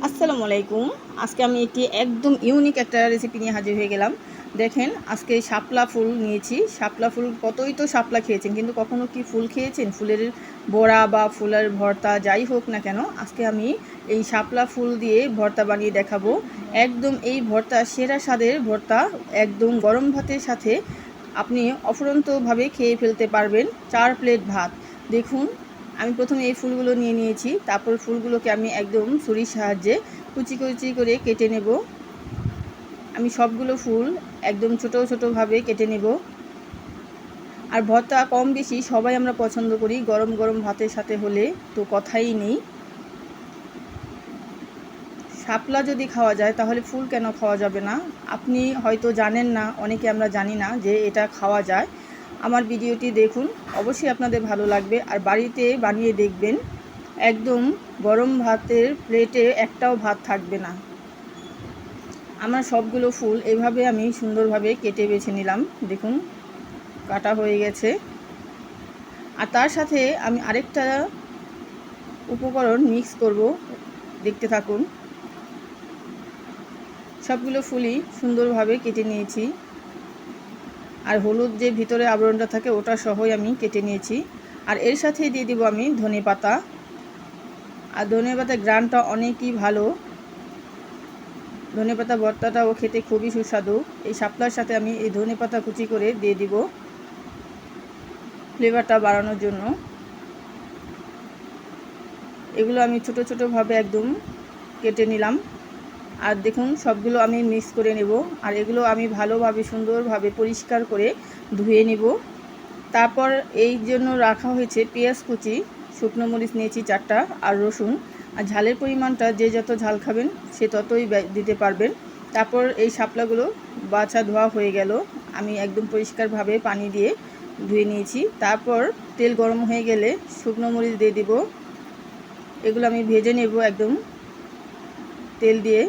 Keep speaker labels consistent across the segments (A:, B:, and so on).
A: আসসালামু আলাইকুম। আজকে আমি একদম ইউনিক একটা রেসিপি নিয়ে হাজির হয়ে গেলাম। দেখেন, আজকে শাপলা ফুল নিয়েছি। শাপলা ফুল কতই তো শাপলা খেয়েছেন, কিন্তু কখনো কি ফুল খেয়েছেন? ফুলের বড়া বা ফুলের ভর্তা যাই হোক না কেন, আজকে আমি এই শাপলা ফুল দিয়ে ভর্তা বানিয়ে দেখাবো। একদম এই ভর্তা সেরা স্বাদের ভর্তা, একদম গরম ভাতের সাথে আপনি অফুরন্তভাবে খেয়ে ফেলতে পারবেন 4 প্লেট ভাত। দেখুন, আমি প্রথমে এই ফুলগুলো নিয়ে নিয়েছি। তারপর ফুলগুলোকে আমি একদম ছুরির সাহায্যে কুচি কুচি করে কেটে নেব। আমি সবগুলো ফুল একদম ছোটো ছোটোভাবে কেটে নেব। আর ভর্তা কম বেশি সবাই আমরা পছন্দ করি, গরম গরম ভাতের সাথে হলে তো কথাই নেই। শাপলা যদি খাওয়া যায় তাহলে ফুল কেন খাওয়া যাবে না? আপনি হয়তো জানেন না, অনেকে আমরা জানি না যে এটা খাওয়া যায়। আমার ভিডিওটি দেখুন, অবশ্যই আপনাদের ভালো লাগবে। আর বাড়িতে বানিয়ে দেখবেন, একদম গরম ভাতের প্লেটে একটাও ভাত থাকবে না। আমার সবগুলো ফুল এভাবে আমি সুন্দরভাবে কেটে বেছে নিলাম। দেখুন, কাটা হয়ে গেছে। আর তার সাথে আমি আরেকটা উপকরণ মিক্স করব, দেখতে থাকুন। সবগুলো ফুলই সুন্দরভাবে কেটে নিয়েছি। আর হলুদ যে ভিতরে আবরণটা থাকে ওটা সহই আমি কেটে নিয়েছি। আর এর সাথেই দিয়ে দিব আমি ধনেপাতা। আর ধনেপাতার ঘ্রাণটা অনেকই ভালো। ধনেপাতা ভর্তাটাও খেতে খুবই সুস্বাদু। এই শাপলার সাথে আমি এই ধনেপাতা কুচি করে দিয়ে দিব ফ্লেভারটা বাড়ানোর জন্য। এগুলো আমি ছোট ছোটোভাবে একদম কেটে নিলাম। আর দেখুন, সবগুলো আমি মিক্স করে নেব। আর এগুলো আমি ভালোভাবে সুন্দরভাবে পরিষ্কার করে ধুয়ে নেব। তারপর এই জন্য রাখা হয়েছে পেঁয়াজ কুচি, শুকনো মরিচ নিয়েছি 4টা, আর রসুন। আর ঝালের পরিমাণটা যে যত ঝাল খাবেন সে ততই দিতে পারবেন। তারপর এই শাপলাগুলো বাছা ধোয়া হয়ে গেল। আমি একদম পরিষ্কারভাবে পানি দিয়ে ধুয়ে নিয়েছি। তারপর তেল গরম হয়ে গেলে শুকনো মরিচ দিয়ে দিব। এগুলো আমি ভেজে নেব একদম তেল দিয়ে।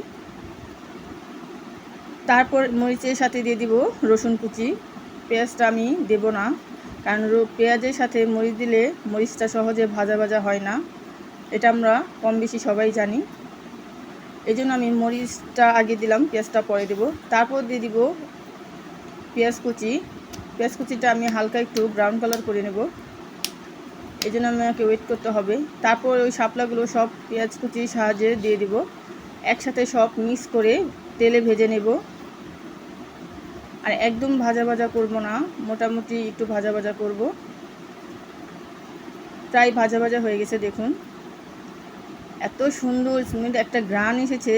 A: তারপর মরিচের সাথে দিয়ে দিব রসুন কুচি। পেঁয়াজটা আমি দেব না, কারণ পেঁয়াজের সাথে মরিচ দিলে মরিচটা সহজে ভাজা ভাজা হয় না। এটা আমরা কম বেশি সবাই জানি। এই জন্য আমি মরিচটা আগে দিলাম, পেঁয়াজটা পরে দেব। তারপর দিয়ে দিব পেঁয়াজ কুচি। পেঁয়াজ কুচিটা আমি হালকা একটু ব্রাউন কালার করে নেব, এই জন্য আমাকে ওয়েট করতে হবে। তারপর ওই শাপলাগুলো সব পেঁয়াজ কুচির সাহায্যে দিয়ে দিব। একসাথে সব মিক্স করে তেলে ভেজে নেব। আর একদম ভাজা ভাজা করব না, মোটামুটি একটু ভাজা ভাজা করব। প্রায় ভাজা ভাজা হয়ে গেছে। দেখুন, এত সুন্দর স্মেল একটা ঘ্রাণ এসেছে,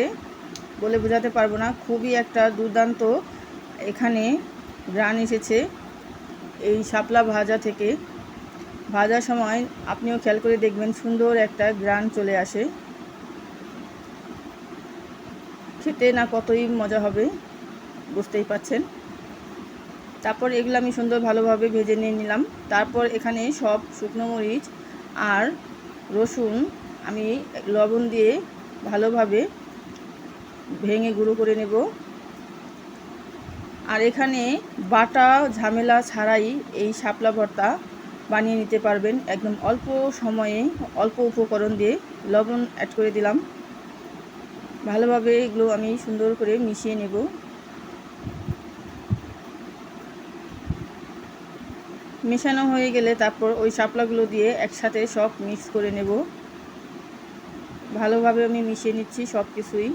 A: বলে বোঝাতে পারবো না। খুবই একটা দুর্দান্ত এখানে ঘ্রাণ এসেছে এই শাপলা ভাজা থেকে। ভাজার সময় আপনিও খেয়াল করে দেখবেন, সুন্দর একটা ঘ্রাণ চলে আসে। খেতে না কতই মজা হবে, বুঝতেই পাচ্ছেন। তারপর এগুলো আমি সুন্দর ভালোভাবে ভেজে নিয়ে নিলাম। তারপর এখানে সব শুকনো মরিচ আর রসুন আমি লবণ দিয়ে ভালোভাবে ভেঙে গুঁড়ো করে নেব। আর এখানে বাটা ঝামেলা ছাড়াই এই শাপলা ভর্তা বানিয়ে নিতে পারবেন একদম অল্প সময়ে, অল্প উপকরণ দিয়ে। লবণ অ্যাড করে দিলাম। ভালোভাবে এগুলো আমি সুন্দর করে মিশিয়ে নেব। মেশানো হয়ে গেলে তারপর ওই শাপলাগুলো দিয়ে একসাথে সব মিক্স করে নেব। ভালোভাবে আমি মিশিয়ে নিচ্ছি সব কিছুই।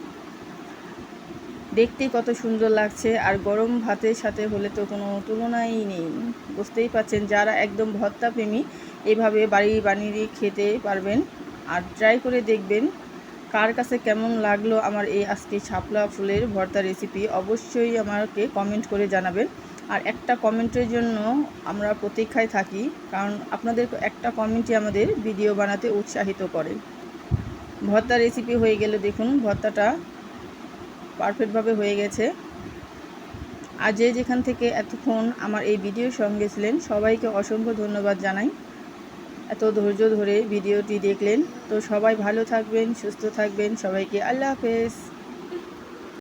A: দেখতে কত সুন্দর লাগছে, আর গরম ভাতের সাথে হলে তো কোনো তুলনাই নেই। বুঝতেই পাচ্ছেন, যারা একদম ভর্তা প্রেমী এভাবে বাড়ি বানিয়ে খেতে পারবেন। আর ট্রাই করে দেখবেন কার কাছে কেমন লাগলো আমার এই আজকে শাপলা ফুলের ভর্তা রেসিপি। অবশ্যই আমাকে কমেন্ট করে জানাবেন। আর একটা কমেন্টের জন্য আমরা প্রতীক্ষায় থাকি, কারণ আপনাদের একটা কমেন্টই আমাদের ভিডিও বানাতে উৎসাহিত করে। ভর্তা রেসিপি হয়ে গেলে দেখুন, ভর্তাটা পারফেক্টভাবে হয়ে গেছে। আর যে যেখান থেকে এতক্ষণ আমার এই ভিডিওর সঙ্গে ছিলেন সবাইকে অসংখ্য ধন্যবাদ জানাই। এত ধৈর্য ধরে ভিডিওটি দেখলেন। তো সবাই ভালো থাকবেন, সুস্থ থাকবেন। সবাইকে আল্লাহ হাফেজ।